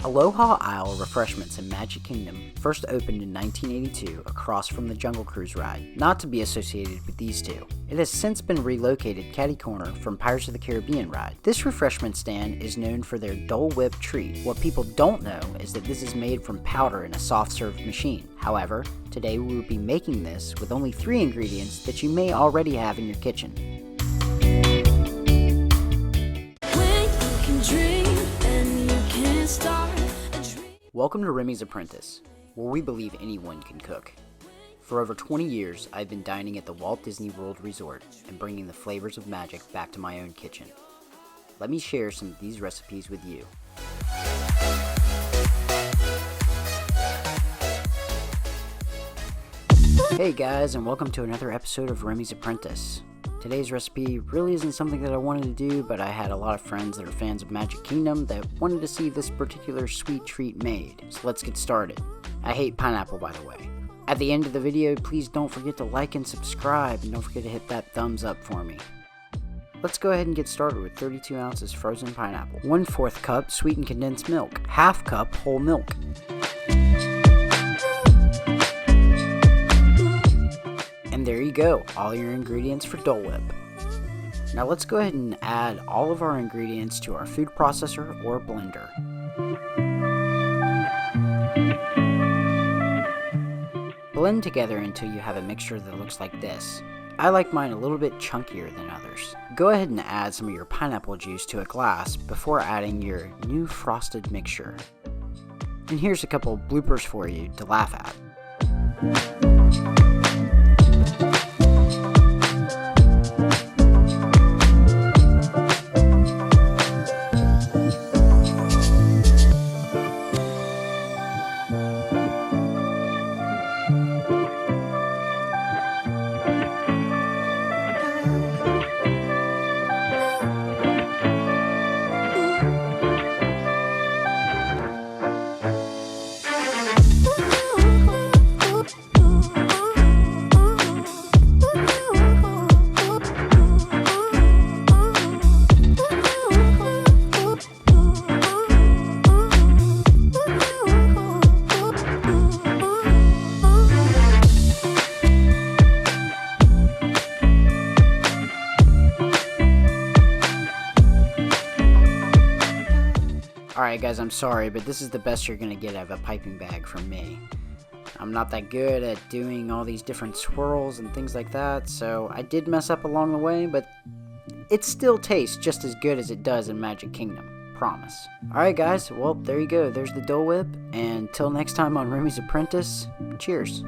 Aloha Isle Refreshments in Magic Kingdom first opened in 1982 across from the Jungle Cruise ride, not to be associated with these two. It has since been relocated catty-corner from Pirates of the Caribbean ride. This refreshment stand is known for their Dole Whip treat. What people don't know is that this is made from powder in a soft-serve machine. However, today we will be making this with only 3 ingredients that you may already have in your kitchen. Welcome to Remy's Apprentice, where we believe anyone can cook. For over 20 years, I've been dining at the Walt Disney World Resort and bringing the flavors of magic back to my own kitchen. Let me share some of these recipes with you. Hey guys, and welcome to another episode of Remy's Apprentice. Today's recipe really isn't something that I wanted to do, but I had a lot of friends that are fans of Magic Kingdom that wanted to see this particular sweet treat made. So let's get started. I hate pineapple, by the way. At the end of the video, please don't forget to like and subscribe, and don't forget to hit that thumbs up for me. Let's go ahead and get started with 32 ounces frozen pineapple, 1/4 cup sweetened condensed milk, 1/2 cup whole milk, and there you go, all your ingredients for Dole Whip. Now let's go ahead and add all of our ingredients to our food processor or blender. Blend together until you have a mixture that looks like this. I like mine a little bit chunkier than others. Go ahead and add some of your pineapple juice to a glass before adding your new frosted mixture. And here's a couple bloopers for you to laugh at. Alright guys, I'm sorry, but this is the best you're going to get out of a piping bag from me. I'm not that good at doing all these different swirls and things like that, so I did mess up along the way, but it still tastes just as good as it does in Magic Kingdom. Promise. Alright guys, well there you go, there's the Dole Whip, and till next time on Remy's Apprentice, cheers.